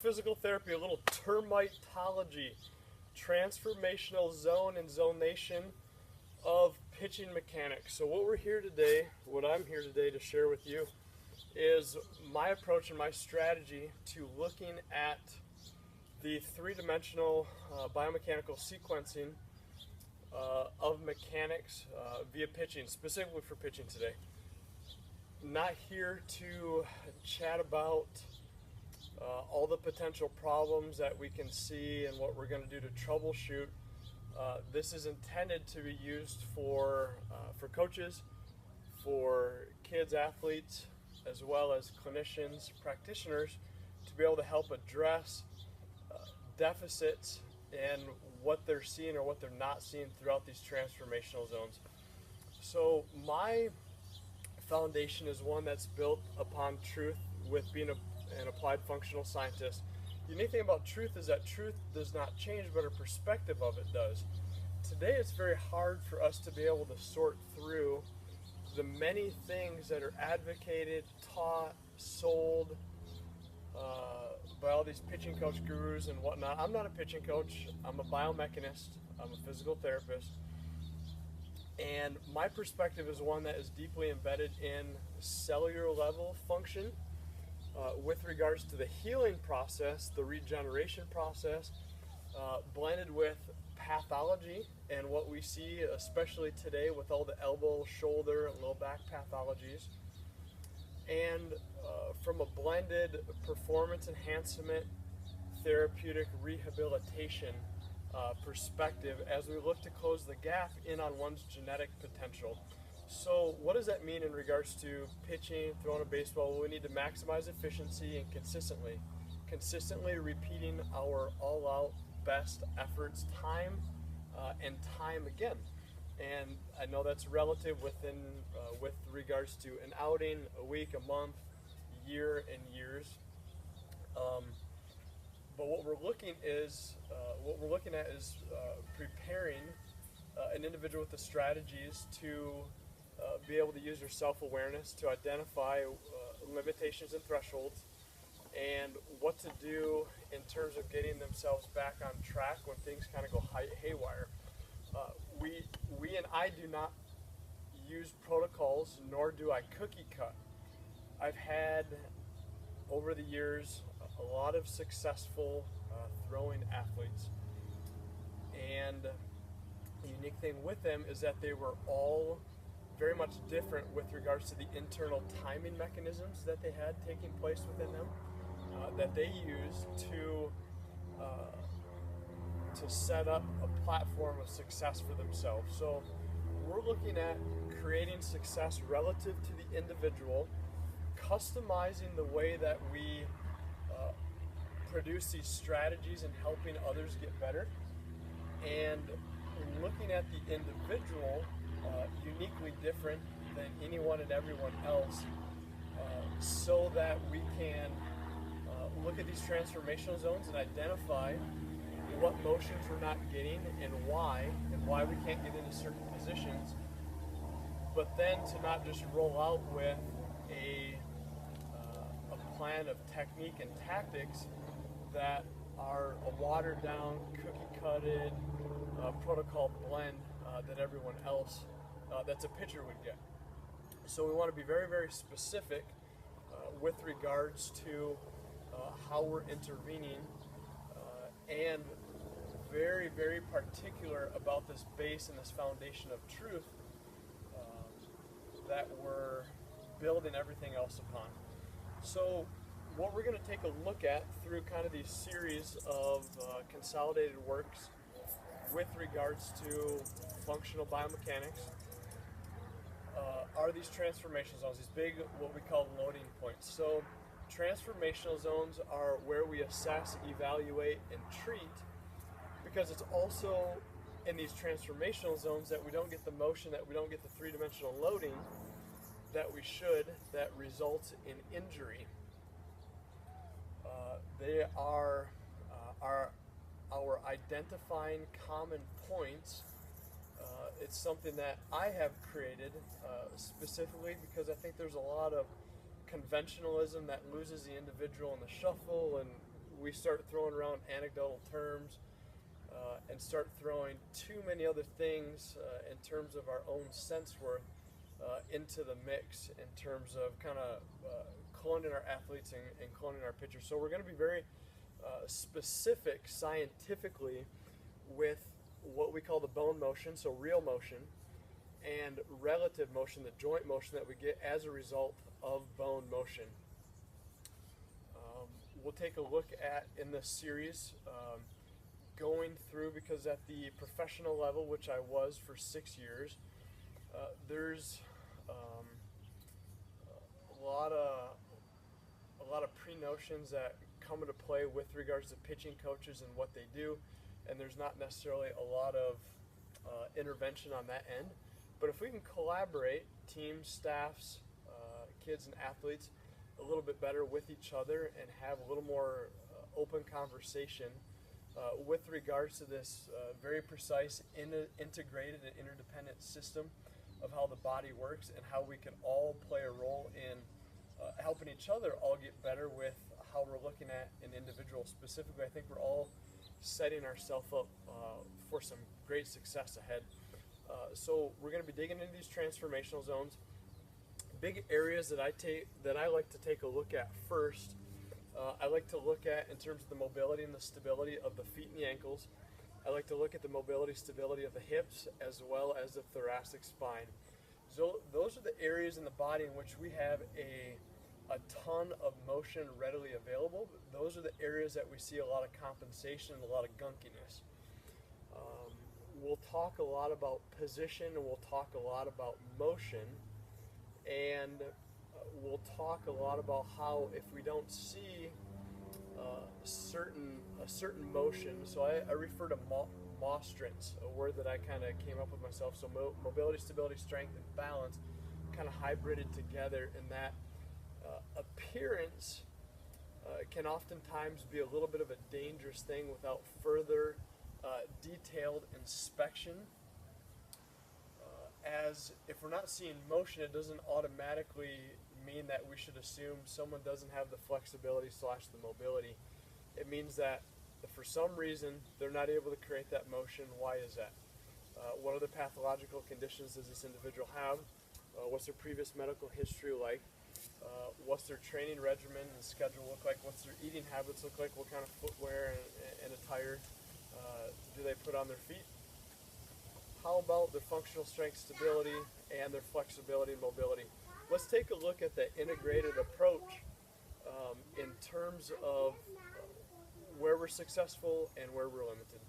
physical therapy, a little termitology, transformational zone and zonation of pitching mechanics. So what I'm here today to share with you is my approach and my strategy to looking at the three-dimensional biomechanical sequencing of mechanics via pitching, specifically for pitching today. Not here to chat about all the potential problems that we can see and what we're going to do to troubleshoot. This is intended to be used for coaches, for kids, athletes, as well as clinicians, practitioners, to be able to help address deficits and what they're seeing or what they're not seeing throughout these transformational zones. So my foundation is one that's built upon truth with being an applied functional scientist. The unique thing about truth is that truth does not change, but our perspective of it does. Today it's very hard for us to be able to sort through the many things that are advocated, taught, sold by all these pitching coach gurus and whatnot. I'm not a pitching coach. I'm a biomechanist. I'm a physical therapist. And my perspective is one that is deeply embedded in cellular level function with regards to the healing process, the regeneration process, blended with pathology and what we see, especially today with all the elbow, shoulder, and low back pathologies. And from a blended performance enhancement, therapeutic rehabilitation perspective as we look to close the gap in on one's genetic potential. So what does that mean in regards to pitching, throwing a baseball? Well, we need to maximize efficiency and consistently repeating our all-out best efforts time and time again. And I know that's relative with regards to an outing, a week, a month, year, and years. But what we're looking at is preparing an individual with the strategies to be able to use their self-awareness to identify limitations and thresholds, and what to do in terms of getting themselves back on track when things kind of go haywire. We and I do not use protocols, nor do I cookie cut. I've had over the years a lot of successful throwing athletes, and the unique thing with them is that they were all very much different with regards to the internal timing mechanisms that they had taking place within them, that they used to set up a platform of success for themselves. So we're looking at creating success relative to the individual, customizing the way that we produce these strategies and helping others get better, and looking at the individual uniquely different than anyone and everyone else, so that we can look at these transformational zones and identify what motions we're not getting and why we can't get into certain positions, but then to not just roll out with a plan of technique and tactics that are a watered down, cookie cutted protocol blend that everyone else that's a pitcher would get. So we want to be very, very specific with regards to how we're intervening, and very, very particular about this base and this foundation of truth that we're building everything else upon. So what we're going to take a look at through kind of these series of consolidated works with regards to functional biomechanics are these transformational zones, these big, what we call loading points. So transformational zones are where we assess, evaluate, and treat, because it's also in these transformational zones that we don't get the motion, that we don't get the three-dimensional loading that we should, that results in injury. They are our identifying common points. It's something that I have created specifically because I think there's a lot of conventionalism that loses the individual in the shuffle, and we start throwing around anecdotal terms and start throwing too many other things in terms of our own sense worth into the mix in terms of kind of cloning our athletes and cloning our pitchers. So we're going to be very specific scientifically with what we call the bone motion, so real motion, and relative motion, the joint motion that we get as a result of bone motion. We'll take a look at in this series going through, because at the professional level, which I was for 6 years, there's a lot of pre-notions that come into play with regards to pitching coaches and what they do, and there's not necessarily a lot of intervention on that end. But if we can collaborate, teams, staffs, kids and athletes, a little bit better with each other and have a little more open conversation with regards to this very precise, integrated and interdependent system of how the body works and how we can all play a role in helping each other all get better with how we're looking at an individual specifically. I think we're all setting ourselves up for some great success ahead. So we're going to be digging into these transformational zones. Big areas that I like to take a look at first. I like to look at, in terms of the mobility and the stability of the feet and the ankles, I like to look at the mobility, stability of the hips as well as the thoracic spine. So those are the areas in the body in which we have a ton of motion readily available. Those are the areas that we see a lot of compensation and a lot of gunkiness. We'll talk a lot about position, and we'll talk a lot about motion, and we'll talk a lot about how if we don't see a certain motion, so I refer to Monstrance, a word that I kind of came up with myself. So mobility, stability, strength, and balance kind of hybrided together, in that appearance can oftentimes be a little bit of a dangerous thing without further detailed inspection. As if we're not seeing motion, it doesn't automatically mean that we should assume someone doesn't have the flexibility / the mobility. It means that if for some reason they're not able to create that motion. Why is that? What other pathological conditions does this individual have? What's their previous medical history like? What's their training regimen and schedule look like? What's their eating habits look like? What kind of footwear and attire do they put on their feet? How about their functional strength, stability, and their flexibility and mobility? Let's take a look at the integrated approach in terms of where we're successful and where we're limited.